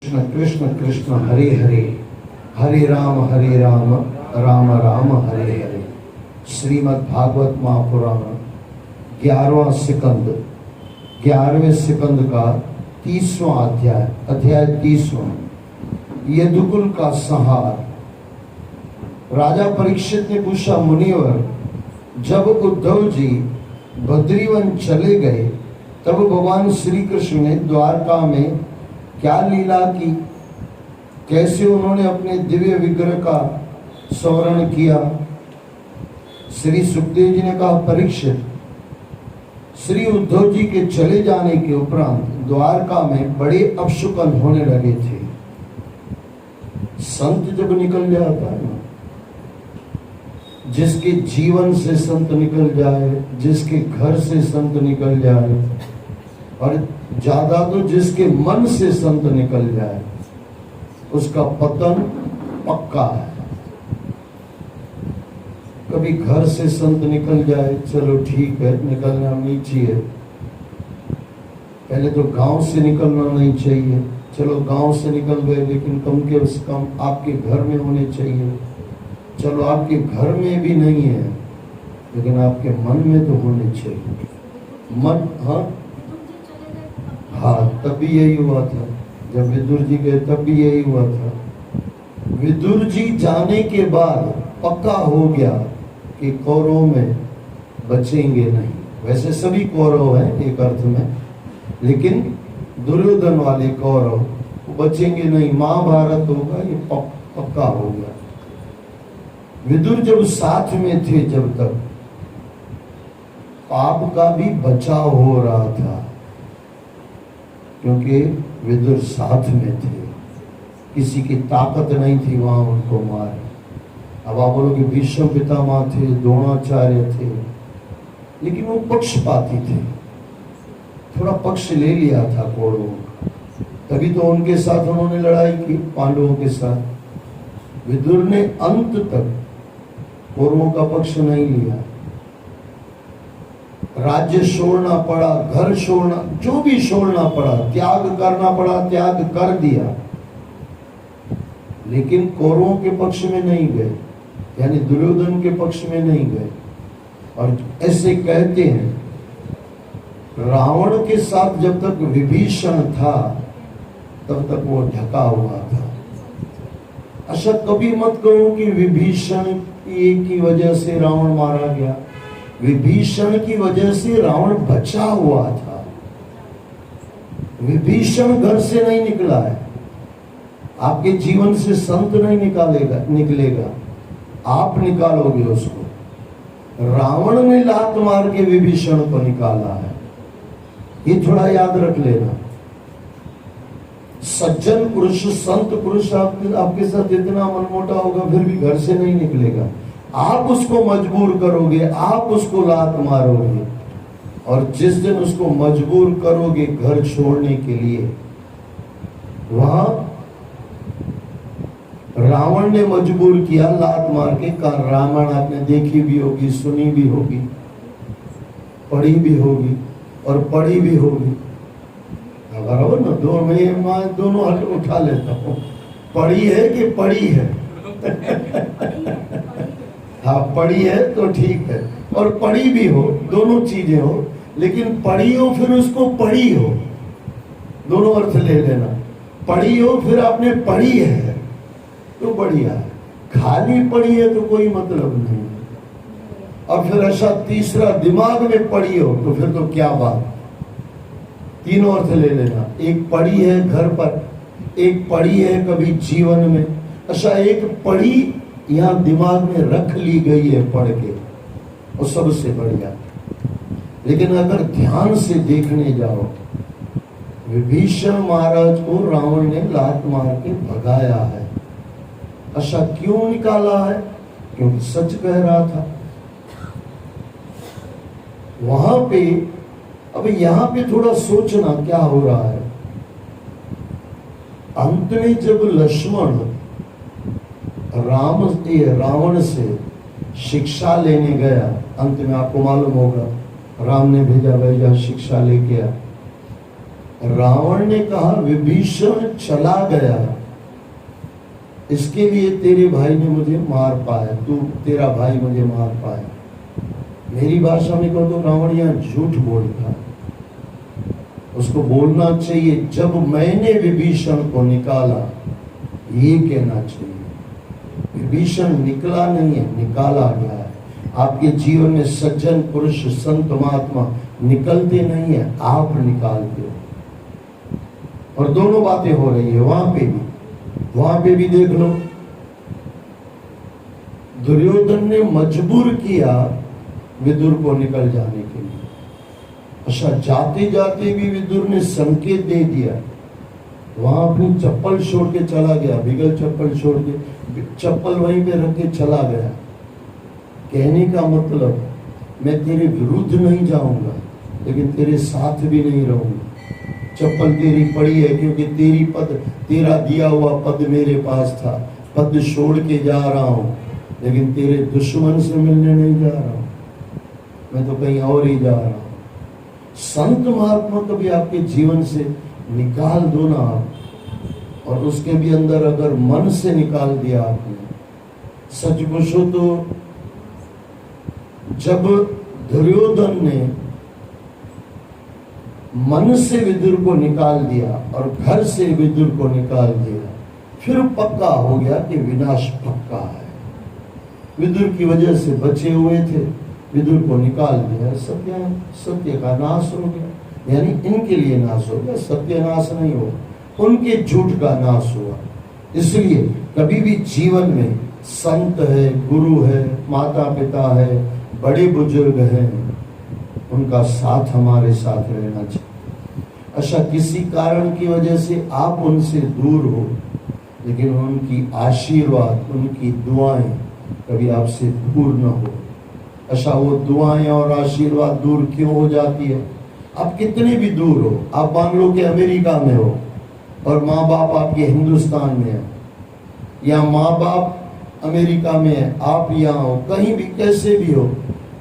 कृष्ण कृष्ण कृष्ण हरे हरे, हरे राम राम राम हरे हरे। श्रीमद् भागवत महापुराण 11वां सिकंद, 11वें सिकंद का 30वां अध्याय, अध्याय 30वां, यदुकुल का संहार। राजा परीक्षित ने पूछा, मुनिवर, जब उद्धव जी बद्रीवन चले गए तब भगवान श्री कृष्ण ने द्वारका में क्या लीला की, कैसे उन्होंने अपने दिव्य विग्रह का स्मरण किया। श्री सुखदेव जी ने कहा, परीक्षित, श्री उद्धव जी के चले जाने के उपरांत द्वारका में बड़े अपशुकन होने लगे थे। संत जब निकल जाता है ना, जिसके जीवन से संत निकल जाए, जिसके घर से संत निकल जाए, और ज्यादा तो जिसके मन से संत निकल जाए, उसका पतन पक्का है। कभी घर से संत निकल जाए, चलो ठीक है, निकलना नहीं चाहिए। पहले तो गांव से निकलना नहीं चाहिए, चलो गांव से निकल गए, लेकिन कम के कम आपके घर में होने चाहिए। चलो आपके घर में भी नहीं है, लेकिन आपके मन में तो होने चाहिए। मन, हाँ, तब भी यही हुआ था। जब विदुर जी गए तब भी यही हुआ था। विदुर जी जाने के बाद पक्का हो गया कि कौरव में बचेंगे नहीं। वैसे सभी कौरव हैं एक अर्थ में, लेकिन दुर्योधन वाले कौरव बचेंगे नहीं, महाभारत होगा, ये पक्का हो गया। विदुर जब साथ में थे, जब तक पाप का भी बचाव हो रहा था, क्योंकि विदुर साथ में थे, किसी की ताकत नहीं थी वहां उनको मारे। अब आप बोलोगे भीष्म पितामह थे, द्रोणाचार्य थे, लेकिन वो पक्षपाती थे, थोड़ा पक्ष ले लिया था कौरवों का, तभी तो उनके साथ उन्होंने लड़ाई की, पांडवों के साथ। विदुर ने अंत तक कौरवों का पक्ष नहीं लिया। राज्य छोड़ना पड़ा, घर छोड़ना, जो भी छोड़ना पड़ा, त्याग करना पड़ा, त्याग कर दिया, लेकिन कौरवों के पक्ष में नहीं गए, यानी दुर्योधन के पक्ष में नहीं गए। और ऐसे कहते हैं, रावण के साथ जब तक विभीषण था तब तक वो ढका हुआ था। अच्छा, कभी मत कहो कि विभीषण की वजह से रावण मारा गया। विभीषण की वजह से रावण बचा हुआ था। विभीषण घर से नहीं निकला है, आपके जीवन से संत नहीं निकलेगा, आप निकालोगे उसको। रावण ने लात मार के विभीषण को निकाला है, ये थोड़ा याद रख लेना। सज्जन पुरुष, संत पुरुष आपके साथ इतना मनमोटा होगा, फिर भी घर से नहीं निकलेगा। आप उसको मजबूर करोगे, आप उसको लात मारोगे, और जिस दिन उसको मजबूर करोगे घर छोड़ने के लिए, वहां रावण ने मजबूर किया लात मार के। रामायण आपने देखी भी होगी, सुनी भी होगी, पढ़ी भी होगी और पढ़ी भी होगी। बराबर ना, मैं दोनों हट उठा लेता हूँ, पढ़ी है कि पढ़ी है। हाँ, पढ़ी है तो ठीक है, और पढ़ी भी हो, दोनों चीजें हो, लेकिन पढ़ी हो फिर उसको पढ़ी हो, दोनों अर्थ ले लेना। पढ़ी हो फिर आपने पढ़ी है तो बढ़िया है, खाली पढ़ी है तो कोई मतलब नहीं। और फिर ऐसा तीसरा दिमाग में पढ़ी हो तो फिर तो क्या बात। तीनों अर्थ ले लेना, एक पढ़ी है घर पर, एक पढ़ी है कभी जीवन में। अच्छा, एक पढ़ी यहाँ दिमाग में रख ली गई है पढ़ के, वो सबसे बढ़िया। लेकिन अगर ध्यान से देखने जाओ, विभीषण महाराज को रावण ने लात मार के भगाया है। अच्छा, क्यों निकाला है? क्योंकि सच कह रहा था वहां पे। अब यहाँ पे थोड़ा सोचना क्या हो रहा है। अंत में जब लक्ष्मण रावण से शिक्षा लेने गया, अंत में आपको मालूम होगा राम ने भेजा शिक्षा लेके आ। रावण ने कहा विभीषण चला गया, इसके लिए तेरे भाई ने मुझे मार पाया, तेरा भाई मुझे मार पाया। मेरी भाषा में कहो तो रावण यहाँ झूठ बोलता है। उसको बोलना चाहिए जब मैंने विभीषण को निकाला, ये कहना चाहिए। विभीषण निकला नहीं है, निकाला गया है। आपके जीवन में सज्जन पुरुष संत महात्मा निकलते नहीं है, आप निकालते हो। और दोनों बातें हो रही है वहां पे भी देख लो। दुर्योधन ने मजबूर किया विदुर को निकल जाने के लिए। अच्छा, जाते जाते भी विदुर ने संकेत दे दिया, वहां अपनी चप्पल छोड़ के चला गया, बिगल चप्पल छोड़ के, चप्पल वहीं पे रख के चला गया। कहने का मतलब मैं तेरे विरुद्ध नहीं जाऊंगा, लेकिन तेरे साथ भी नहीं रहूंगा। चप्पल तेरी पड़ी है क्योंकि तेरा दिया हुआ पद मेरे पास था, पद छोड़ के जा रहा हूं, लेकिन तेरे दुश्मन से मिलने नहीं जा रहा हूं, मैं तो कहीं और ही जा रहा हूं। संत महात्मा को भी आपके जीवन से निकाल दो ना आप, और उसके भी अंदर अगर मन से निकाल दिया आपने। सच पूछो तो जब दुर्योधन ने मन से विदुर को निकाल दिया और घर से विदुर को निकाल दिया, फिर पक्का हो गया कि विनाश पक्का है। विदुर की वजह से बचे हुए थे, विदुर को निकाल दिया, सत्य का नाश हो गया। यानी इनके लिए नाश हो गया, सत्य नाश नहीं हुआ, उनके झूठ का नाश हुआ। इसलिए कभी भी जीवन में संत है, गुरु है, माता पिता है, बड़े बुजुर्ग हैं, उनका साथ हमारे साथ रहना चाहिए। अच्छा, किसी कारण की वजह से आप उनसे दूर हो, लेकिन उनकी आशीर्वाद, उनकी दुआएं कभी आपसे दूर न हो। अच्छा, वो दुआएं और आशीर्वाद दूर क्यों हो जाती है? आप कितने भी दूर हो, आप मान लो कि अमेरिका में हो और माँ बाप आपके हिंदुस्तान में है, या माँ बाप अमेरिका में है, आप यहाँ हो, कहीं भी कैसे भी हो,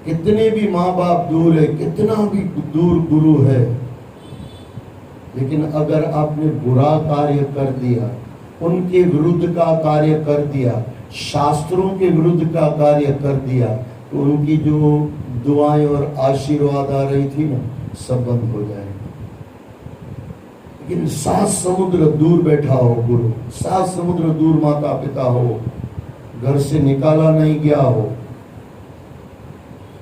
कितने भी माँ बाप दूर है, कितना भी दूर गुरु है, लेकिन अगर आपने बुरा कार्य कर दिया, उनके विरुद्ध का कार्य कर दिया, शास्त्रों के विरुद्ध का कार्य कर दिया, तो उनकी जो दुआएं और आशीर्वाद आ रही थी ना, सब बंद हो जाएगी। लेकिन 7 समुद्र दूर बैठा हो गुरु, 7 समुद्र दूर माता पिता हो, घर से निकाला नहीं गया हो,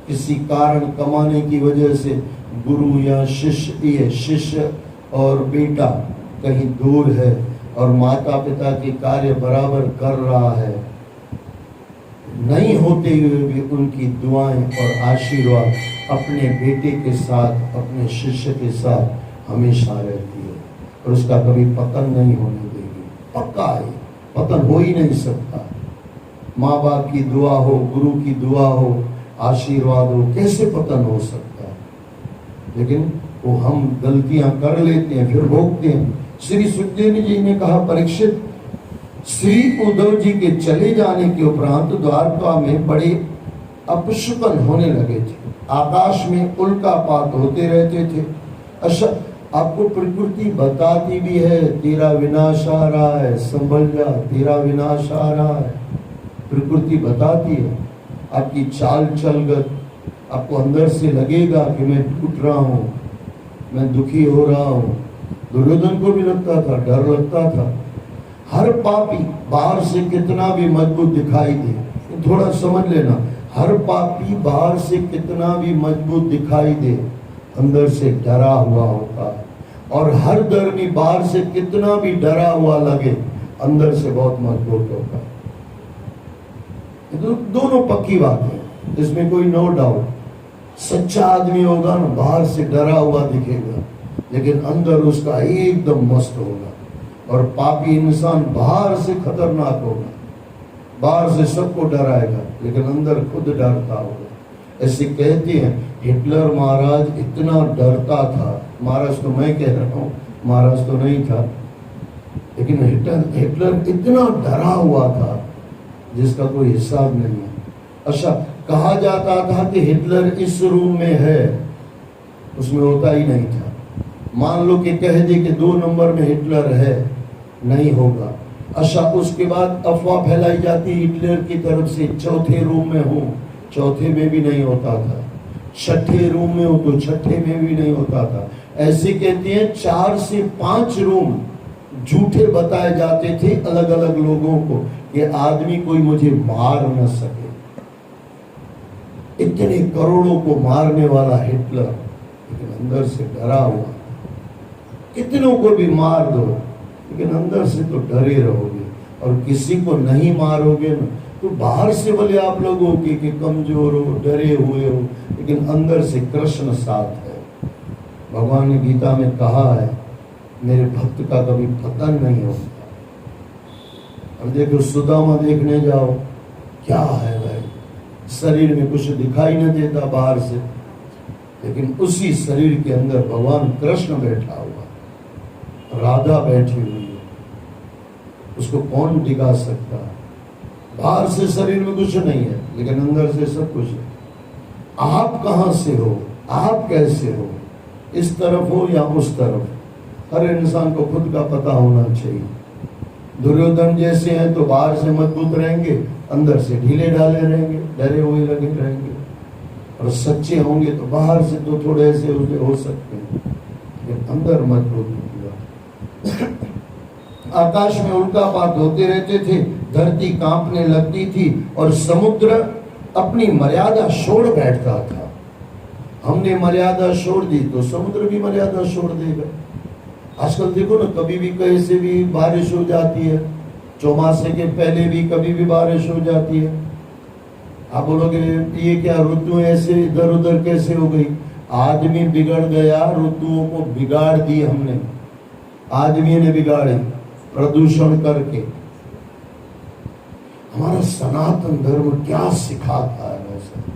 किसी कारण कमाने की वजह से गुरु या शिष्य और बेटा कहीं दूर है और माता पिता के कार्य बराबर कर रहा है, नहीं होते हुए भी उनकी दुआएं और आशीर्वाद अपने बेटे के साथ, अपने शिष्य के साथ हमेशा रहती है, और उसका कभी पतन नहीं होने देगी। पक्का है, पतन हो ही नहीं सकता। माँ बाप की दुआ हो, गुरु की दुआ हो, आशीर्वाद हो, कैसे पतन हो सकता है? लेकिन वो हम गलतियां कर लेते हैं, फिर भोगते हैं। श्री सुखदेव जी ने कहा, परीक्षित, श्री उद्धव जी के चले जाने के उपरांत द्वारका में बड़े अपशकुन होने लगे थे, आकाश में उल्कापात होते रहते थे। अच्छा, आपको प्रकृति बताती भी है, तेरा विनाश आ रहा है, संभल जा, तेरा विनाश आ रहा है। प्रकृति बताती है, आपकी चाल चलगत, आपको अंदर से लगेगा कि मैं टूट रहा हूँ, मैं दुखी हो रहा हूँ। दुर्योधन को भी लगता था, डर लगता था। हर पापी बाहर से कितना भी मजबूत दिखाई दे, थोड़ा समझ लेना, हर पापी बाहर से कितना भी मजबूत दिखाई दे, अंदर से डरा हुआ होता है। और हर धर्मी बाहर से कितना भी डरा हुआ लगे, अंदर से बहुत मजबूत होता है। तो दोनों पक्की बात है, इसमें कोई नो डाउट। सच्चा आदमी होगा ना, बाहर से डरा हुआ दिखेगा, लेकिन अंदर उसका एकदम मस्त होगा। और पापी इंसान बाहर से खतरनाक होगा, बाहर से सबको डराएगा, लेकिन अंदर खुद डरता होगा। ऐसे कहते हैं, हिटलर महाराज इतना डरता था, महाराज तो मैं कह रहा हूँ, महाराज तो नहीं था, लेकिन हिटलर इतना डरा हुआ था जिसका कोई हिसाब नहीं है। अच्छा, कहा जाता था कि हिटलर इस रूम में है, उसमें होता ही नहीं था। मान लो कि कह दे कि 2 नंबर में हिटलर है, नहीं होगा। अच्छा, उसके बाद अफवाह फैलाई जाती हिटलर की तरफ से 4थे रूम में हूँ, 4थे में भी नहीं होता था, 6ठे रूम में हो तो 6ठे में भी नहीं होता था। ऐसे कहते हैं 4 से 5 रूम झूठे बताए जाते थे अलग अलग लोगों को कि आदमी कोई मुझे मार न सके। इतने करोड़ों को मारने वाला हिटलर, लेकिन अंदर से डरा हुआ। कितनों को भी मार दो, लेकिन अंदर से तो डरे रहोगे। और किसी को नहीं मारोगे ना, तो बाहर से बोले आप लोगों कि कमजोर हो, डरे हुए हो, लेकिन अंदर से कृष्ण साथ है। भगवान ने गीता में कहा है, मेरे भक्त का कभी पतन नहीं होता। और देखो सुदामा देखने जाओ, क्या है भाई, शरीर में कुछ दिखाई न देता बाहर से, लेकिन उसी शरीर के अंदर भगवान कृष्ण बैठा हुआ, राधा बैठी हुई है, उसको कौन दिखा सकता है? बाहर से शरीर में कुछ नहीं है, लेकिन अंदर से सब कुछ है। आप कहां से हो, आप कैसे हो, इस तरफ हो या उस तरफ, हर इंसान को खुद का पता होना चाहिए। दुर्योधन जैसे हैं तो बाहर से मजबूत रहेंगे, अंदर से ढीले ढाले रहेंगे, डरे हुए लगे रहेंगे। और सच्चे होंगे तो बाहर से तो थोड़े ऐसे हो सकते हैं, लेकिन अंदर मजबूत होगा। आकाश में उल्कापात होते रहते थे, धरती कांपने लगती थी और समुद्र अपनी मर्यादा छोड़ बैठता था। हमने मर्यादा छोड़ दी तो समुद्र भी मर्यादा छोड़ देगा। आजकल देखो ना, कभी भी कहीं से भी बारिश हो जाती है, चौमासे के पहले भी कभी भी बारिश हो जाती है। आप बोलोगे ये क्या ऋतु ऐसे इधर उधर कैसे हो गई? आदमी बिगड़ गया, ऋतुओं को बिगाड़ दी हमने, आदमी ने बिगाड़ी प्रदूषण करके। हमारा सनातन धर्म क्या सिखाता है वैसे?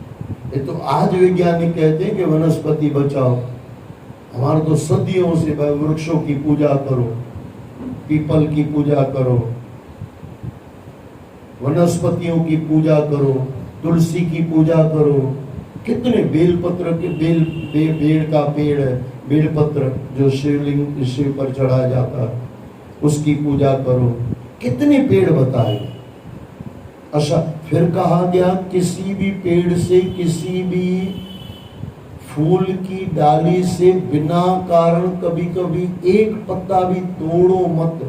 ये तो आज वैज्ञानिक कहते हैं कि वनस्पति बचाओ, हमारा तो सदियों से वृक्षों की पूजा करो, पीपल की पूजा करो, वनस्पतियों की पूजा करो, तुलसी की पूजा करो। कितने बेलपत्र के बेल का पेड़ है, बेलपत्र जो शिवलिंग शिव पर चढ़ाया जाता है, उसकी पूजा करो। कितने पेड़ बताए। अच्छा, फिर कहा गया किसी भी पेड़ से, किसी भी फूल की डाली से बिना कारण कभी कभी एक पत्ता भी तोड़ो मत,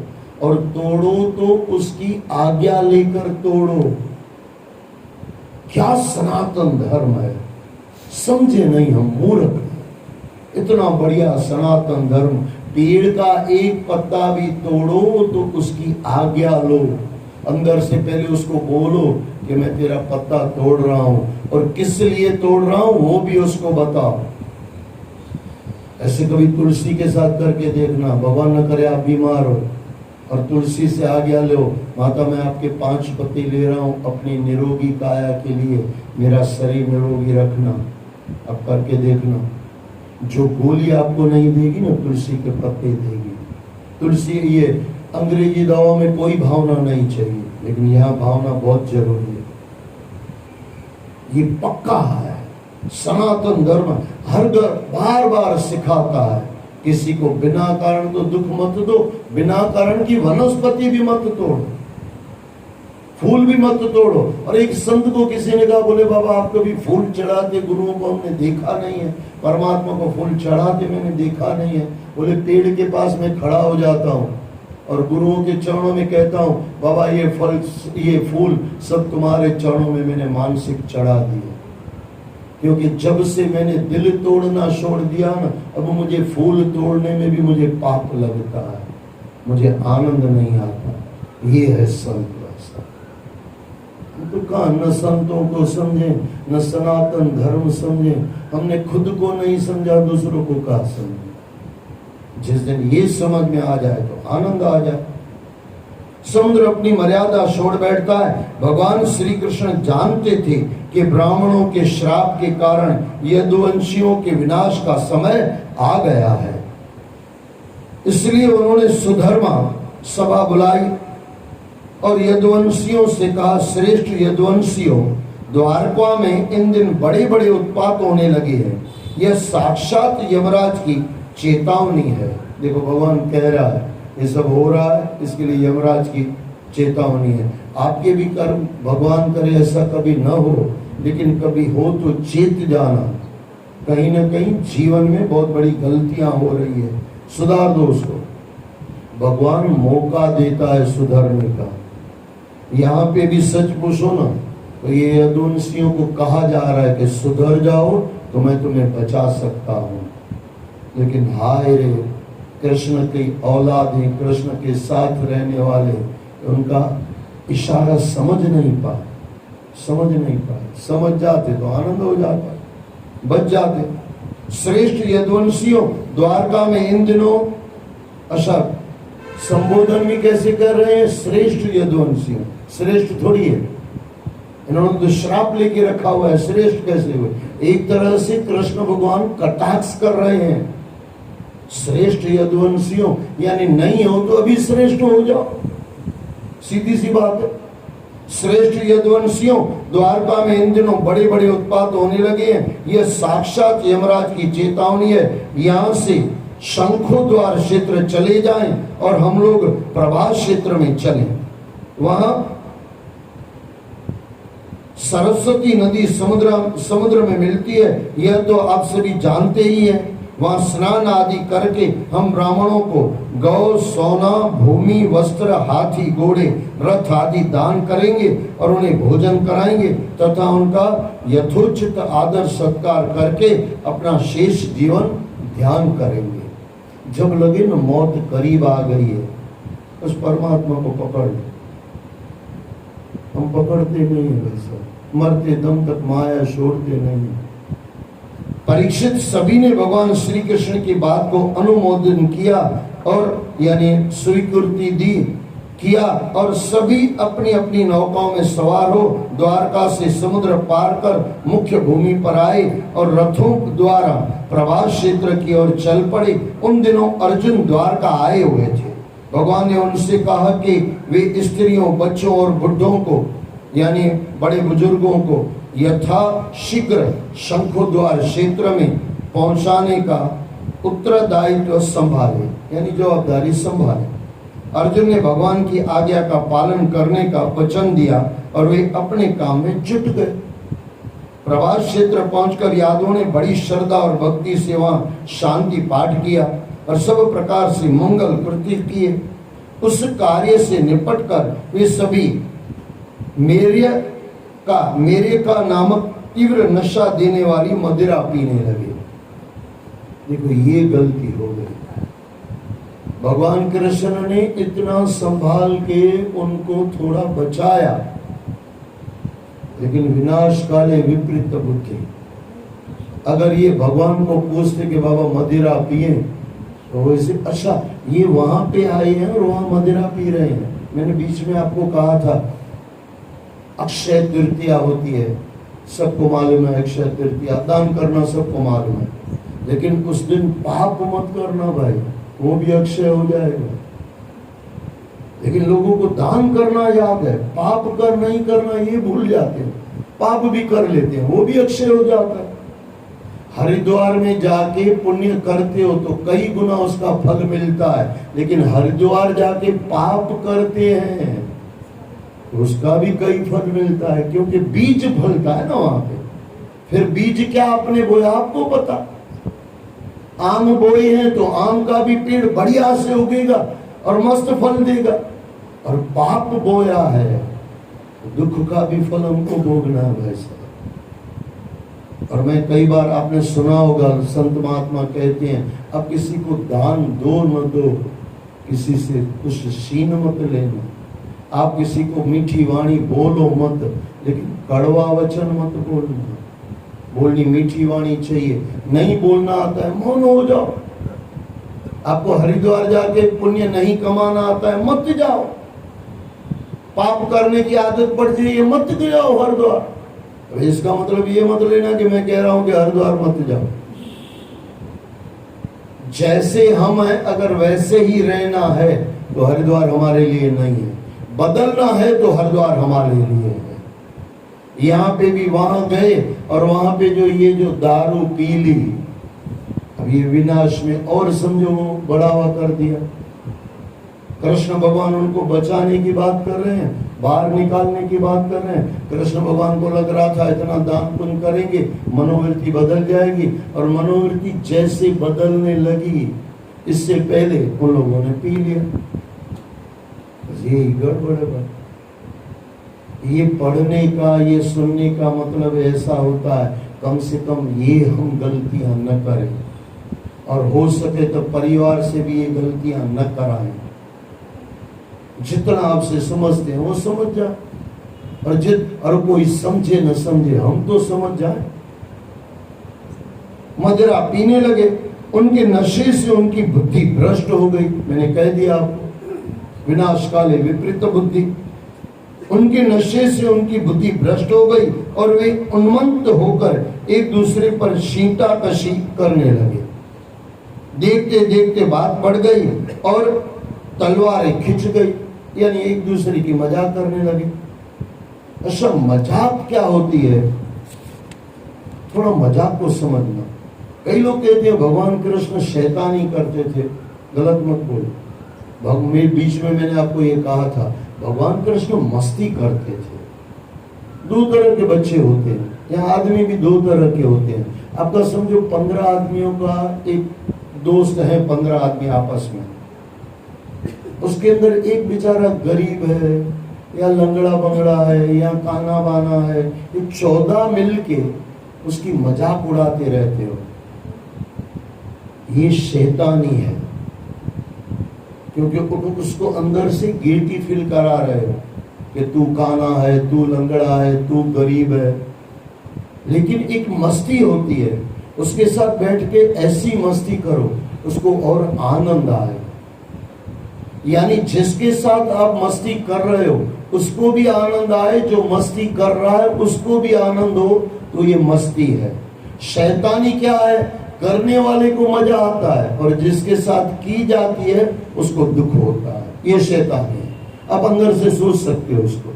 और तोड़ो तो उसकी आज्ञा लेकर तोड़ो। क्या सनातन धर्म है, समझे नहीं हम, मूर्ख। इतना बढ़िया सनातन धर्म, पेड़ का एक पत्ता भी तोड़ो तो उसकी आज्ञा लो, अंदर से पहले उसको बोलो कि मैं तेरा पत्ता तोड़ रहा हूं, और किस लिए तोड़ रहा हूं वो भी उसको बताओ। ऐसे कभी तुलसी के साथ करके देखना, भगवान न करे आप बीमार हो और तुलसी से आज्ञा लो, माता मैं आपके 5 पत्ते ले रहा हूं अपनी निरोगी काया के लिए, मेरा शरीर निरोगी रखना। अब करके देखना, जो गोली आपको नहीं देगी ना, तुलसी के पत्ते देगी। तुलसी, ये अंग्रेजी दवा में कोई भावना नहीं चाहिए, लेकिन यहाँ भावना बहुत जरूरी है। ये पक्का है, सनातन धर्म हर घर बार बार सिखाता है, किसी को बिना कारण तो दुख मत दो, बिना कारण की वनस्पति भी मत तोड़ो, फूल भी मत तोड़ो। और एक संत को किसी ने कहा, बोले बाबा आप कभी फूल चढ़ाते? गुरुओं को हमने देखा नहीं है, परमात्मा को फूल चढ़ाते मैंने देखा नहीं है। बोले पेड़ के पास मैं खड़ा हो जाता हूँ और गुरुओं के चरणों में कहता हूँ, बाबा ये फल ये फूल सब तुम्हारे चरणों में मैंने मानसिक चढ़ा दिए, क्योंकि जब से मैंने दिल तोड़ना छोड़ दिया ना, अब मुझे फूल तोड़ने में भी मुझे पाप लगता है, मुझे आनंद नहीं आता। ये है संत वैसा। तो कहा न संतों को समझे, न सनातन धर्म समझे, हमने खुद को नहीं समझा, दूसरों को कहा समझे। जिस दिन ये समझ में आ जाए तो आनंद आ जाए। समुद्र अपनी मर्यादा छोड़ बैठता है। भगवान श्री कृष्ण जानते थे कि ब्राह्मणों के श्राप के कारण यदुवंशियों के विनाश का समय आ गया है, इसलिए उन्होंने सुधर्मा सभा बुलाई और यदुवंशियों से कहा, श्रेष्ठ यदुवंशियों, द्वारका में इन दिन बड़े बड़े उत्पात होने लगे हैं। यह साक्षात यमराज की चेतावनी है। देखो भगवान कह रहा है ये सब हो रहा है, इसके लिए यमराज की चेतावनी है। आपके भी कर्म, भगवान करे ऐसा कभी न हो, लेकिन कभी हो तो चेत जाना, कहीं ना कहीं जीवन में बहुत बड़ी गलतियां हो रही है, सुधार दो उसको। भगवान मौका देता है सुधरने का। यहाँ पे भी सच पूछो ना तो ये यदुवंशियों को कहा जा रहा है कि सुधर जाओ तो मैं तुम्हें बचा सकता हूँ। लेकिन हाय रे, कृष्ण की औलाद है, कृष्ण के साथ रहने वाले, उनका इशारा समझ नहीं पाए, समझ नहीं पाए। समझ जाते तो आनंद हो जाता, बच जाते। श्रेष्ठ यदुवंशियों, द्वारका में इन दिनों अच्छा संबोधन भी कैसे कर रहे हैं? श्रेष्ठ यदुवंशियों। श्रेष्ठ थोड़ी है, इन्होंने तो श्राप लेके रखा हुआ है, श्रेष्ठ कैसे हुए? एक तरह से कृष्ण भगवान कटाक्ष कर रहे हैं। श्रेष्ठ यदुवंशियों यानी नहीं हो तो अभी श्रेष्ठ हो जाओ, सीधी सी बात है। श्रेष्ठ यदुवंशियों, द्वारका में इन दिनों बड़े बड़े उत्पात होने लगे हैं। यह साक्षात यमराज की चेतावनी है। यहाँ से शंखो द्वार क्षेत्र चले जाएं और हम लोग प्रभास क्षेत्र में चलें। वहां सरस्वती नदी समुद्र में मिलती है, यह तो आप सभी जानते ही हैं। वहां स्नान आदि करके हम ब्राह्मणों को गौ, सोना, भूमि, वस्त्र, हाथी, घोड़े, रथ आदि दान करेंगे और उन्हें भोजन कराएंगे तथा उनका यथोचित आदर सत्कार करके अपना शेष जीवन ध्यान करेंगे। जब लगे ना मौत करीब आ गई है, उस परमात्मा को पकड़ लो। हम पकड़ते नहीं है वैसा, मरते दम तक माया छोड़ते नहीं। परीक्षित सभी ने भगवान श्री कृष्ण की बात को अनुमोदन किया और यानी स्वीकृति दी किया और सभी अपनी अपनी नौकाओं में सवार हो द्वारका से समुद्र पार कर मुख्य भूमि पर आए और रथों द्वारा प्रभास क्षेत्र की ओर चल पड़े। उन दिनों अर्जुन द्वारका आए हुए थे। भगवान ने उनसे कहा कि वे स्त्रियों, बच्चों और बुढ़ों को यानी बड़े बुजुर्गों को यथा शीघ्र शंखोद्वार क्षेत्र में पहुंचाने का उत्तरदायित्व संभाले, यानी जवाबदारी संभाले। अर्जुन ने भगवान की आज्ञा का पालन करने का वचन दिया और वे अपने काम में जुट गए। प्रभास क्षेत्र पहुंचकर यादवों ने बड़ी श्रद्धा और भक्ति से वहां शांति पाठ किया और सब प्रकार से मंगल कृत्य किए। उस कार्य से निपटकर वे सभी मेरे का नामक तीव्र नशा देने वाली मदिरा पीने लगे। देखो ये गलती हो गई। भगवान कृष्ण ने इतना संभाल के उनको थोड़ा बचाया, लेकिन विनाश काले विपरीत बुद्धि। अगर ये भगवान को पूछते कि बाबा मदिरा पिए तो वैसे अच्छा ये वहां पे आए हैं और वहां मदिरा पी रहे हैं। मैंने बीच में आपको कहा था अक्षय तृतीया होती है, सबको मालूम है। अक्षय तृतीया दान करना सबको मालूम है, लेकिन उस दिन पाप मत करना भाई, वो भी अक्षय हो जाएगा। लेकिन लोगों को दान करना याद है, पाप कर नहीं करना ये भूल जाते हैं। पाप भी कर लेते हैं, वो भी अक्षय हो जाता है। हरिद्वार में जाके पुण्य करते हो तो कई गुना उसका फल मिलता है, लेकिन हरिद्वार जाके पाप करते हैं उसका भी कई फल मिलता है, क्योंकि बीज फलता है ना वहां पे। फिर बीज क्या आपने बोया आपको पता। आम बोए हैं तो आम का भी पेड़ बढ़िया से उगेगा और मस्त फल देगा, और पाप बोया है तो दुख का भी फल हमको भोगना है वैसा। और मैं कई बार आपने सुना होगा संत महात्मा कहते हैं अब किसी को दान दो न दो, किसी से कुछ छीन मत लेना। आप किसी को मीठी वाणी बोलो मत, लेकिन कड़वा वचन मत बोलना। बोलनी मीठी वाणी चाहिए, नहीं बोलना आता है मौन हो जाओ। आपको हरिद्वार जाके पुण्य नहीं कमाना आता है मत जाओ। पाप करने की आदत पड़ जाइए मत जाओ हरिद्वार। तो इसका मतलब ये मत लेना कि मैं कह रहा हूं कि हरिद्वार मत जाओ। जैसे हम हैं अगर वैसे ही रहना है तो हरिद्वार हमारे लिए नहीं है। बदलना है तो हरिद्वार हमारे लिए है। यहाँ पे भी वहां गए और वहां पे जो ये जो दारू पी ली, अब ये विनाश में और समझो बढ़ावा कर दिया। कृष्ण भगवान उनको बचाने की बात कर रहे हैं, बाहर निकालने की बात कर रहे हैं। कृष्ण भगवान को लग रहा था इतना दान पुण्य करेंगे मनोवृत्ति बदल जाएगी, और मनोवृत्ति जैसे बदलने लगी इससे पहले उन लोगों ने पी लिया। ये गड़बड़ है। ये पढ़ने का, ये सुनने का मतलब ऐसा होता है कम से कम ये हम गलतियां न करें, और हो सके तो परिवार से भी ये गलतियां न कराएं। जितना आपसे समझते हैं वो समझ जाए, और कोई समझे न समझे हम तो समझ जाए। मदिरा पीने लगे, उनके नशे से उनकी बुद्धि भ्रष्ट हो गई। मैंने कह दिया आपको, विनाश काले विपरीत बुद्धि। उनके नशे से उनकी बुद्धि भ्रष्ट हो गई और वे उन्मत्त होकर एक दूसरे पर छींटाकशी करने लगे। देखते देखते बात बढ़ गई और तलवारें खिंच गई, यानी एक दूसरे की मजाक करने लगे। अच्छा, मजाक क्या होती है? थोड़ा मजाक को समझना। कई लोग कहते हैं भगवान कृष्ण शैतानी करते थे, गलत मत बोलो। मेरे बीच में मैंने आपको ये कहा था, भगवान कृष्ण मस्ती करते थे। दो तरह के बच्चे होते हैं, यहाँ आदमी भी दो तरह के होते हैं। आपका समझो 15 आदमियों का एक दोस्त है, 15 आदमी आपस में। उसके अंदर एक बेचारा गरीब है, या लंगड़ा बंगड़ा है, या काना बाना है, ये 14 मिलके उसकी मजाक उड़ाते रहते हो। ये शैतानी है, क्योंकि उसको अंदर से गिल्टी फील करा रहे हो कि तू काना है, तू लंगड़ा है, तू गरीब है। लेकिन एक मस्ती होती है, उसके साथ बैठ के ऐसी मस्ती करो उसको और आनंद आए। यानी जिसके साथ आप मस्ती कर रहे हो उसको भी आनंद आए, जो मस्ती कर रहा है उसको भी आनंद हो, तो ये मस्ती है। शैतानी क्या है? करने वाले को मजा आता है और जिसके साथ की जाती है उसको दुख होता है। ये शैतानी है। आप अंदर से सोच सकते हो उसको।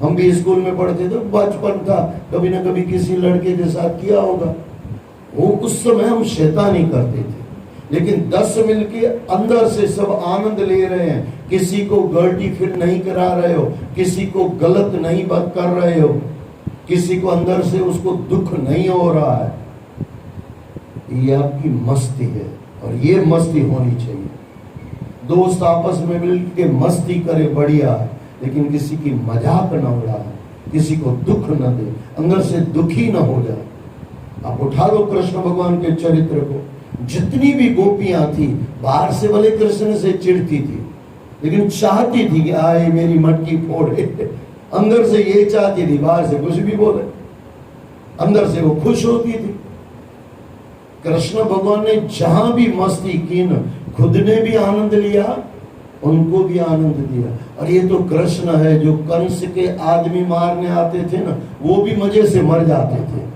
हम भी स्कूल में पढ़ते थे, बचपन था, कभी ना कभी किसी लड़के के साथ किया होगा। वो उस समय हम शैतानी करते थे, लेकिन 10 मिलके अंदर से सब आनंद ले रहे हैं। किसी को गलती फील नहीं करा रहे हो, किसी को गलत नहीं बात कर रहे हो, किसी को अंदर से उसको दुख नहीं हो रहा है। ये आपकी मस्ती है, और ये मस्ती होनी चाहिए। दोस्त आपस में मिलकर मस्ती करे, बढ़िया है, लेकिन किसी की मजाक न उड़ाए, किसी को दुख न दे, अंदर से दुखी न हो जाए। आप उठा लो कृष्ण भगवान के चरित्र को। जितनी भी गोपियां थी, बाहर से भले कृष्ण से चिढ़ती थी, लेकिन चाहती थी कि आए मेरी मटकी फोड़े। अंदर से ये चाहती थी, बाहर से कुछ भी बोले, अंदर से वो खुश होती थी। कृष्ण भगवान ने जहां भी मस्ती की न, खुद ने भी आनंद लिया, उनको भी आनंद दिया। और ये तो कृष्ण है, जो कंस के आदमी मारने आते थे ना, वो भी मजे से मर जाते थे,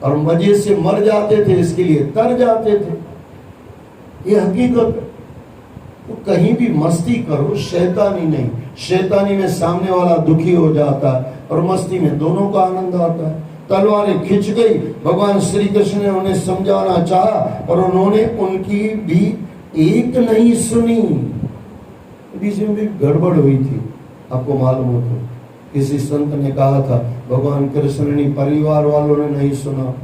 और मजे से मर जाते थे इसके लिए तर जाते थे। ये हकीकत। तो कहीं भी मस्ती करो, शैतानी नहीं। शैतानी में सामने वाला दुखी हो जाता है और मस्ती में दोनों का आनंद आता है। तलवारें खिंच गई। भगवान श्री कृष्ण ने उन्हें समझाना चाहा और उन्होंने उनकी भी एक नहीं सुनी। बीच में भी गड़बड़ हुई थी, आपको मालूम हो तो। किसी संत ने कहा था भगवान कृष्ण ने, परिवार वालों ने नहीं सुना।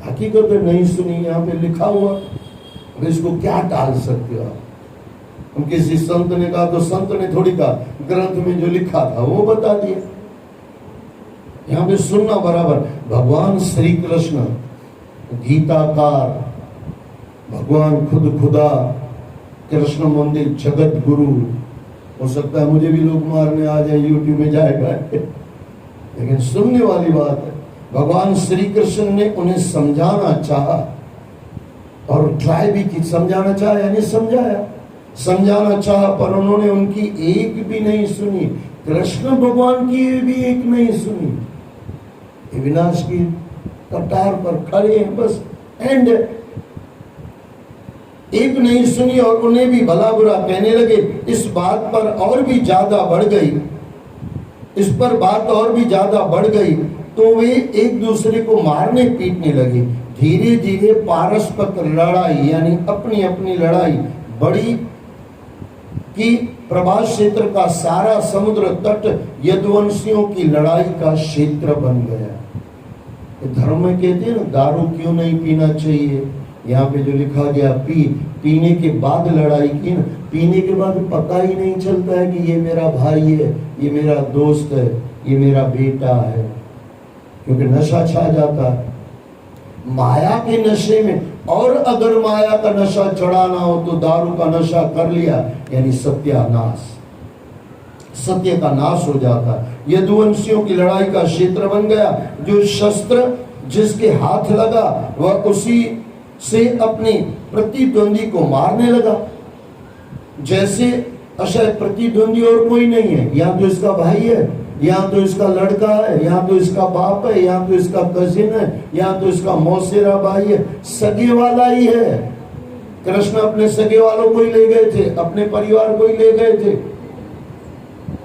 हकीकत में नहीं सुनी, यहाँ पे लिखा हुआ। अब इसको क्या टाल सकते हो आप? हम किसी संत ने कहा तो संत ने थोड़ी कहा, ग्रंथ में जो लिखा था वो बता दिया। यहाँ पे सुनना बराबर। भगवान श्री कृष्ण गीताकार, भगवान खुद खुदा, कृष्ण मंदिर जगत गुरु। हो सकता है मुझे भी लोग मारने आ जाए, यूट्यूब में जाएगा, लेकिन सुनने वाली बात है। भगवान श्री कृष्ण ने उन्हें समझाना चाहा और ट्राई भी की, समझाना चाहा यानी समझाया, समझाना चाहा, पर उन्होंने उनकी एक भी नहीं सुनी। कृष्ण भगवान की भी एक नहीं सुनी। विनाश की कतार पर खड़े हैं, बस एंड। एक नहीं सुनी और उन्हें भी भला बुरा कहने लगे। इस बात पर और भी ज्यादा बढ़ गई, इस पर बात और भी ज्यादा बढ़ गई, तो वे एक दूसरे को मारने पीटने लगे। धीरे धीरे पारस्परिक लड़ाई यानी अपनी अपनी लड़ाई बढ़ी कि प्रभास क्षेत्र का सारा समुद्र तट यदुवंशियों की लड़ाई का क्षेत्र बन गया। धर्म में कहते हैं ना, दारू क्यों नहीं पीना चाहिए, यहाँ पे जो लिखा गया पीने के बाद लड़ाई की ना, पीने के बाद पता ही नहीं चलता है कि ये मेरा भाई है, ये मेरा दोस्त है, ये मेरा बेटा है, क्योंकि नशा छा जाता है माया के नशे में। और अगर माया का नशा चढ़ाना हो तो दारू का नशा कर लिया यानी सत्यानाश, सत्य का नाश हो जाता है। यदुवंशियों की लड़ाई का क्षेत्र बन गया। जो शस्त्र जिसके हाथ लगा वह उसी से अपने प्रतिद्वंदी को मारने लगा। जैसे अशय प्रतिद्वंदी और कोई नहीं है, या तो इसका भाई है, या तो इसका लड़का है, या तो इसका बाप है, या तो इसका कजिन है, या तो इसका मौसेरा भाई है, सगे वाला ही है। कृष्ण अपने सगे वालों को ही ले गए थे, अपने परिवार को ही ले गए थे।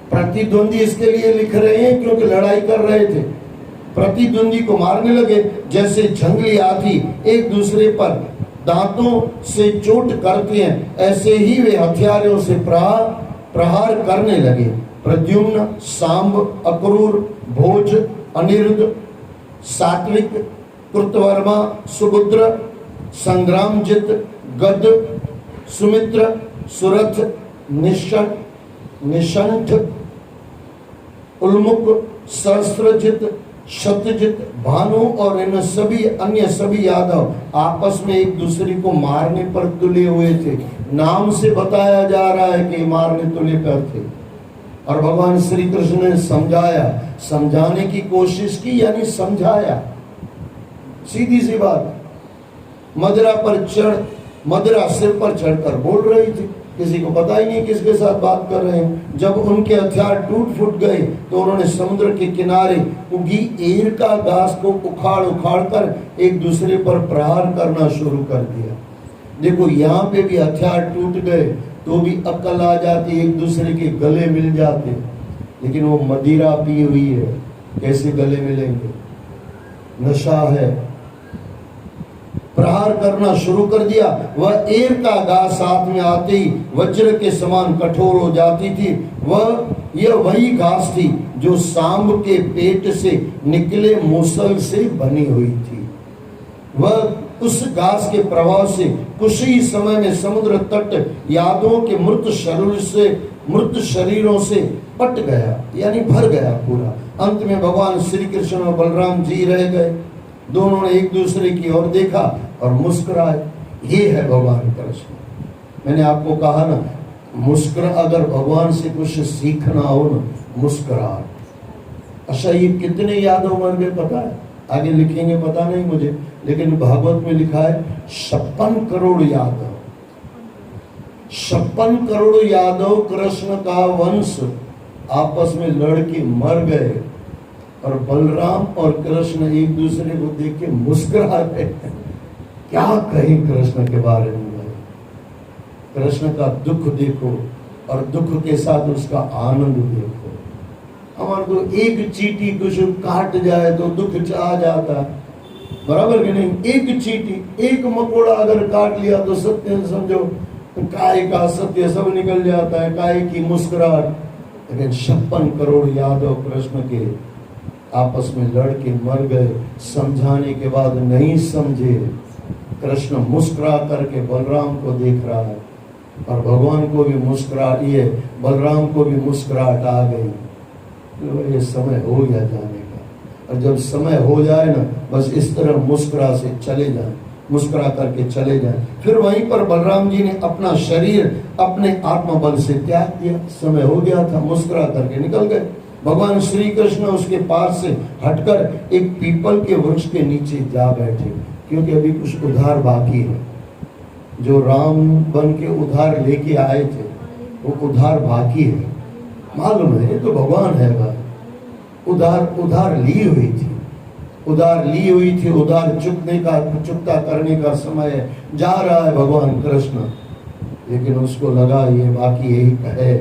प्रतिद्वंदी इसके लिए लिख रहे हैं क्योंकि लड़ाई कर रहे थे, प्रतिद्वंदी को मारने लगे। जैसे जंगली हाथी एक दूसरे पर दांतों से चोट करते हैं, ऐसे ही वे हथियारों से प्रहार करने लगे। प्रद्युम्न, सांब, अक्रूर, भोज, अनिरुद्ध, सात्विक, कृतवर्मा, सुभद्र, संग्रामजित, गद, सुमित्र, सुरथ, निशंठ, उल्मुख, सहस्त्रजित, सत्यजित, भानु और इन सभी अन्य सभी यादव आपस में एक दूसरे को मारने पर तुले हुए थे। नाम से बताया जा रहा है कि मारने तुले पर थे। और भगवान श्री कृष्ण ने समझाया, समझाने की कोशिश की यानी समझाया। सीधी सी बात, मदिरा सिर पर चढ़कर बोल रही थी, किसी को पता ही नहीं किसके साथ बात कर रहे हैं। जब उनके हथियार टूट फूट गए तो उन्होंने समुद्र के किनारे उगी ईर का घास को उखाड़ उखाड़ कर एक दूसरे पर प्रहार करना शुरू कर दिया। देखो यहाँ पे भी हथियार टूट गए तो भी अक्ल आ जाती, एक दूसरे के गले मिल जाते, लेकिन वो मदिरा पी हुई है, कैसे गले मिलेंगे, नशा है। प्रहार करना शुरू कर दिया। वह ईर का घास हाथ में आते ही वज्र के समान कठोर हो जाती थी। यह वही घास थी जो सांब के पेट से निकले मूसल से बनी हुई थी। वह उस घास के प्रभाव से कुछ ही समय में समुद्र तट यादवों के मृत शरीरों से पट गया यानी भर गया पूरा। अंत में भगवान श्री कृष्ण और बलराम जी रह गए। दोनों ने एक दूसरे की ओर देखा और मुस्कुराए। ये है भगवान कृष्ण। मैंने आपको कहा ना, अगर भगवान से कुछ सीखना हो ना, मुस्कुराहट। अच्छा, ये कितने यादव मर गए पता है? आगे लिखेंगे पता नहीं मुझे, लेकिन भागवत में लिखा है 56 करोड़ यादव। 56 करोड़ यादव कृष्ण का वंश आपस में लड़के मर गए और बलराम और कृष्ण एक दूसरे को देख के मुस्कुरा रहे हैं। क्या कहें कृष्ण के बारे में? कृष्ण का दुख देखो और दुख के साथ उसका आनंद देखो। हमारे को एक चींटी कुछ काट जाए तो दुख आ जाता, बराबर कि नहीं? एक चींटी, एक मकोड़ा अगर काट लिया तो सत्य समझो, काय का सत्य सब निकल जाता है, काय की मुस्कुराहट। लेकिन 56 करोड़ यादव कृष्ण के आपस में लड़के मर गए। समझाने के बाद नहीं समझे। कृष्ण मुस्कुरा करके बलराम को देख रहा है और भगवान को भी मुस्कुराहट, ये बलराम को भी मुस्कुराहट आ गई। तो ये समय हो गया जाने का। और जब समय हो जाए ना, बस इस तरह मुस्कुरा से चले जाए, मुस्कुरा करके चले जाए। फिर वहीं पर बलराम जी ने अपना शरीर अपने आत्मबल से त्याग दिया। समय हो गया था, मुस्कुरा करके निकल गए। भगवान श्री कृष्ण उसके पास से हटकर एक पीपल के वृक्ष के नीचे जा बैठे, क्योंकि अभी कुछ उधार बाकी है। जो राम बन के उधार लेके आए थे वो उधार बाकी है। मालूम है, ये तो भगवान है भाई। उधार ली हुई थी, उधार चुकता करने का समय है। जा रहा है भगवान कृष्ण, लेकिन उसको लगा ये बाकी यही है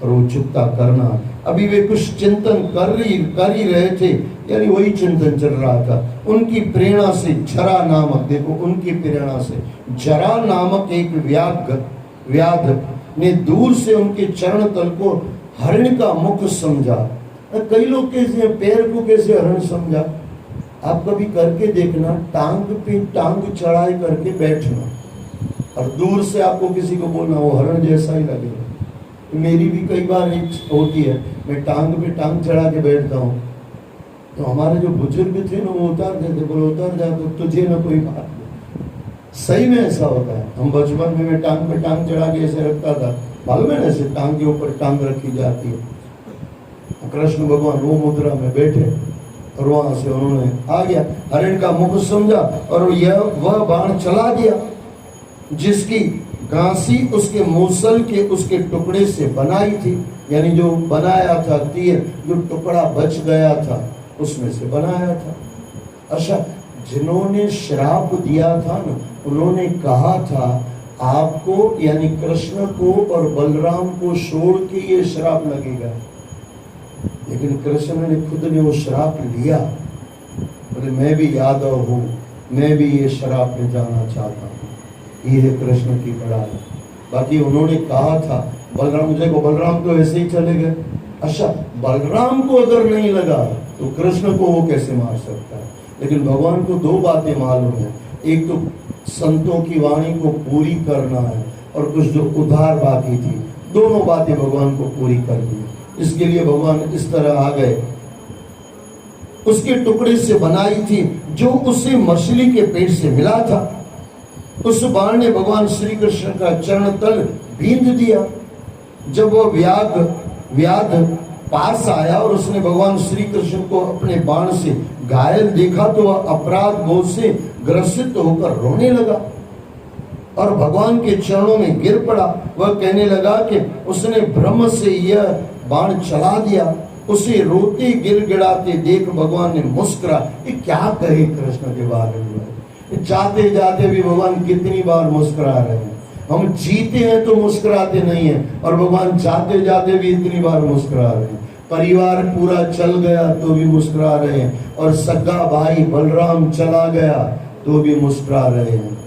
और वो चुकता करना। अभी वे कुछ चिंतन कर ही रहे थे, यानी वही चिंतन चल रहा था। उनकी प्रेरणा से जरा नामक, देखो उनकी प्रेरणा से जरा नामक एक व्याध ने दूर से उनके चरण तल को हरिण का मुख समझा। कई लोग कैसे पैर को कैसे हरिण समझा, आप कभी करके देखना, टांग पे टांग चढ़ाए करके बैठना और दूर से आपको किसी को बोलना, वो हरिण जैसा ही लगेगा। मेरी भी कई बार होती है, मैं टांग पे टांग चढ़ा के बैठता हूँ, तो हमारे जो बुजुर्ग थे ना वो उतार देते, बोले उतर जा तो तुझे ना कोई बात नहीं। सही में ऐसा होता है। हम बचपन में मैं टांग पे टांग चढ़ा के ऐसे रखता था, मालूम है ना, ऐसे टांग के ऊपर टांग रखी जाती है। कृष्ण भगवान वो मुद्रा में बैठे और वहां से उन्होंने आ गया, हरिण का मुख समझा और वह बाण चला दिया जिसकी घासी उसके मूसल के उसके टुकड़े से बनाई थी, यानी जो बनाया था तीर, जो टुकड़ा बच गया था उसमें से बनाया था। अच्छा, जिन्होंने श्राप दिया था ना, उन्होंने कहा था आपको यानी कृष्ण को और बलराम को छोड़ के ये श्राप लगेगा, लेकिन कृष्ण ने खुद ने वो श्राप लिया, बोले मैं भी यादव हूँ, मैं भी ये श्राप में जाना चाहता हूँ। ये है कृष्ण की बड़ाई। बाकी उन्होंने कहा था बलराम, देखो बलराम तो ऐसे ही चले गए। अच्छा, बलराम को अगर नहीं लगा तो कृष्ण को वो कैसे मार सकता है? लेकिन भगवान को दो बातें मालूम है, एक तो संतों की वाणी को पूरी करना है और कुछ जो उधार बाकी थी, दोनों बातें भगवान को पूरी कर दी। इसके लिए भगवान इस तरह आ गए, उसके टुकड़े से बनाई थी जो उसे मछली के पेट से मिला था। उस बाण ने भगवान श्री कृष्ण का चरण तल बींध दिया। जब वह व्याध पास आया और उसने भगवान श्री कृष्ण को अपने बाण से घायल देखा तो वह अपराध बोध से ग्रसित होकर रोने लगा और भगवान के चरणों में गिर पड़ा। वह कहने लगा कि उसने ब्रह्म से यह बाण चला दिया। उसे रोते गिड़गिड़ाते देख भगवान ने मुस्कुरा। ये क्या कहे कृष्ण के बारे में, जाते जाते भी भगवान कितनी बार मुस्कुरा रहे हैं। हम जीते हैं तो मुस्कुराते नहीं है और भगवान जाते जाते भी इतनी बार मुस्कुरा रहे हैं। परिवार पूरा चल गया तो भी मुस्कुरा रहे हैं और सगा भाई बलराम चला गया तो भी मुस्कुरा रहे हैं।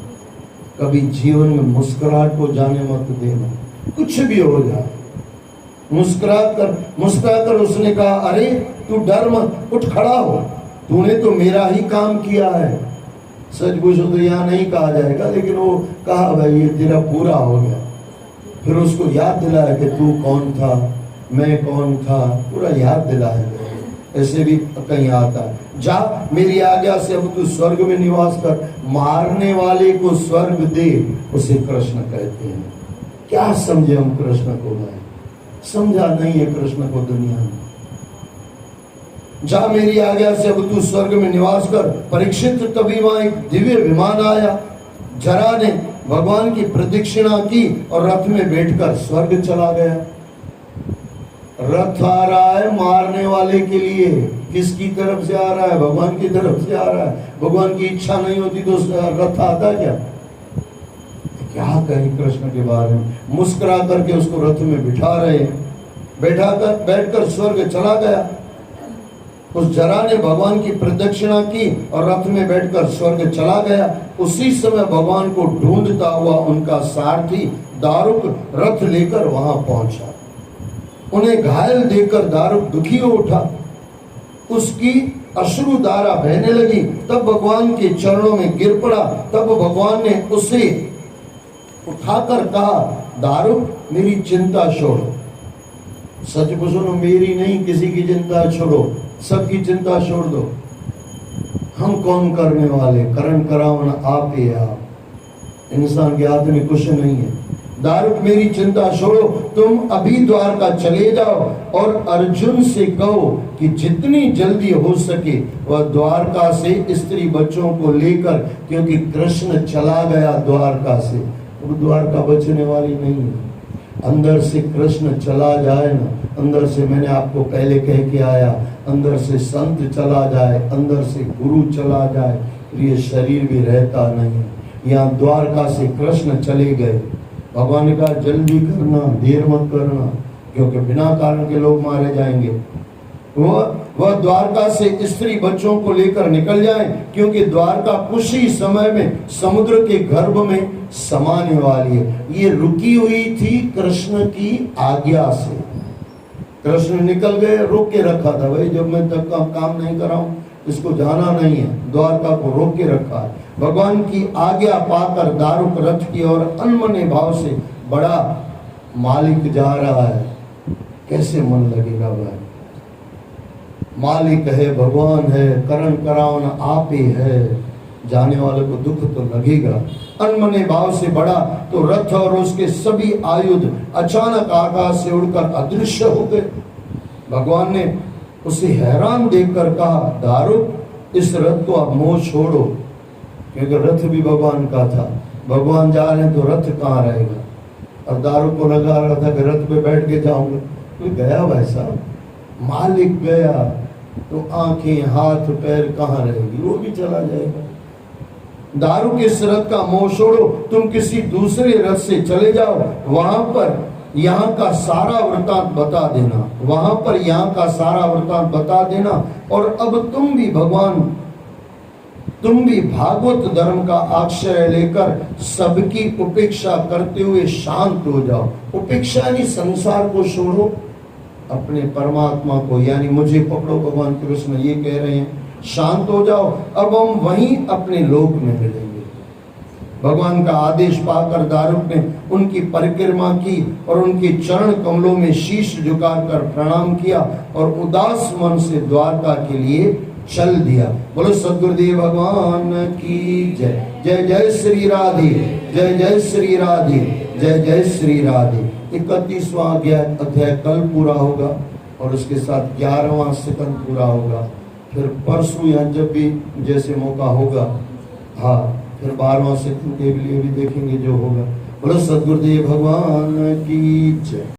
कभी जीवन में मुस्कुराहट को जाने मत देना, कुछ भी हो जाए मुस्कुरा कर उसने कहा, अरे तू डर मत, उठ खड़ा हो, तूने तो मेरा ही काम किया है। सच पूछो तो यहाँ नहीं कहा जाएगा, लेकिन वो कहा भाई ये तेरा पूरा हो गया। फिर उसको याद दिलाया कि तू कौन था, मैं कौन था, पूरा याद दिलाया। ऐसे भी कहीं आता है, जा मेरी आज्ञा से अब तू स्वर्ग में निवास कर, मारने वाले को स्वर्ग दे, उसे कृष्ण कहते हैं। क्या समझे हम कृष्ण को? भाई समझा नहीं है कृष्ण को दुनिया में। जा मेरी आज्ञा से अब तू स्वर्ग में निवास कर। परीक्षित तभी वहां एक दिव्य विमान आया। जरा ने भगवान की प्रदक्षिणा की और रथ में बैठकर स्वर्ग चला गया। रथ आ रहा है मारने वाले के लिए, किसकी तरफ से आ रहा है? भगवान की तरफ से आ रहा है। भगवान की इच्छा नहीं होती तो रथ आता क्या? क्या कहें कृष्ण के बारे में। मुस्कुरा करके उसको रथ में बिठा रहे, बैठकर स्वर्ग चला गया। उस जरा ने भगवान की प्रदक्षिणा की और रथ में बैठकर स्वर्ग चला गया। उसी समय भगवान को ढूंढता हुआ उनका सारथी दारुक रथ लेकर वहां पहुंचा। उन्हें घायल देखकर दारुक दुखी हो उठा, उसकी अश्रु धारा बहने लगी। तब भगवान के चरणों में गिर पड़ा। तब भगवान ने उसे उठाकर कहा, दारुक मेरी चिंता छोड़ो। सच पूछो, मेरी नहीं किसी की चिंता छोड़ो, सबकी चिंता छोड़ दो। हम कौन करने वाले, करण करावन आप ही आप, इंसान के हाथ में कुछ नहीं है। दारुक मेरी चिंता छोड़ो, तुम अभी द्वारका चले जाओ और अर्जुन से कहो कि जितनी जल्दी हो सके वह द्वारका से स्त्री बच्चों को लेकर, क्योंकि कृष्ण चला गया द्वारका से, वो द्वारका बचने वाली नहीं है। अंदर से कृष्ण चला जाए ना, अंदर से मैंने आपको पहले कह के आया, अंदर से संत चला जाए, अंदर से गुरु चला जाए, ये शरीर भी रहता नहीं। यहाँ द्वारका से कृष्ण चले गए। भगवान ने कहा जल्दी करना, देर मत करना, क्योंकि बिना कारण के लोग मारे जाएंगे। वह द्वारका से स्त्री बच्चों को लेकर निकल जाए, क्योंकि द्वारका कुछ ही समय में समुद्र के गर्भ में समाने वाली है। ये रुकी हुई थी कृष्ण की आज्ञा से। कृष्ण निकल गए, रोक के रखा था, भाई जब मैं तक काम नहीं कराऊं इसको जाना नहीं है, द्वारका को रोक के रखा है। भगवान की आज्ञा पाकर दारुक रथ की ओर अनमने भाव से बड़ा मालिक जा रहा है। कैसे मन लगेगा भाई, मालिक है, भगवान है, करण करावन आप ही है, जाने वाले को दुख तो लगेगा। अनमने भाव से बढ़ा तो रथ और उसके सभी आयुध अचानक आकाश से उड़कर अदृश्य हो गए। भगवान ने उसे हैरान देखकर कहा, दारुक इस रथ को अब मोह छोड़ो, क्योंकि रथ भी भगवान का था। भगवान जा रहे हैं तो रथ कहाँ रहेगा। और दारुक को लगा रहा था कि रथ पे बैठ के जाऊंगा, तो गया वैसा, मालिक गया तो आंखें हाथ पैर कहाँ रहेगी, वो भी चला जाएगा। दारुक इस रथ का मोह छोड़ो, तुम किसी दूसरे रथ से चले जाओ, वहां पर यहाँ का सारा वृतांत बता देना, वहां पर यहाँ का सारा वृतांत बता देना। और अब तुम भी भागवत धर्म का आश्रय लेकर सबकी उपेक्षा करते हुए शांत हो जाओ। उपेक्षा यानी संसार को छोड़ो, अपने परमात्मा को यानी मुझे पकड़ो। भगवान कृष्ण ये कह रहे हैं, शांत हो जाओ, अब हम वहीं अपने लोक में मिलेंगे। भगवान का आदेश पाकर दारुक ने उनकी परिक्रमा की और उनके चरण कमलों में शीश झुकाकर प्रणाम किया और उदास मन से द्वारका के लिए चल दिया। बोलो सद्गुरुदेव भगवान की जय। जय जय श्री राधे, जय जय श्री राधे, जय जय श्री राधे। 31वां अध्याय कल पूरा होगा और उसके साथ 11वां सेकंड पूरा होगा। फिर परसों या जब भी जैसे मौका होगा, हाँ फिर 12वां सेकंड के लिए भी देखेंगे जो होगा। बोलो सद्गुरुदेव भगवान की जय।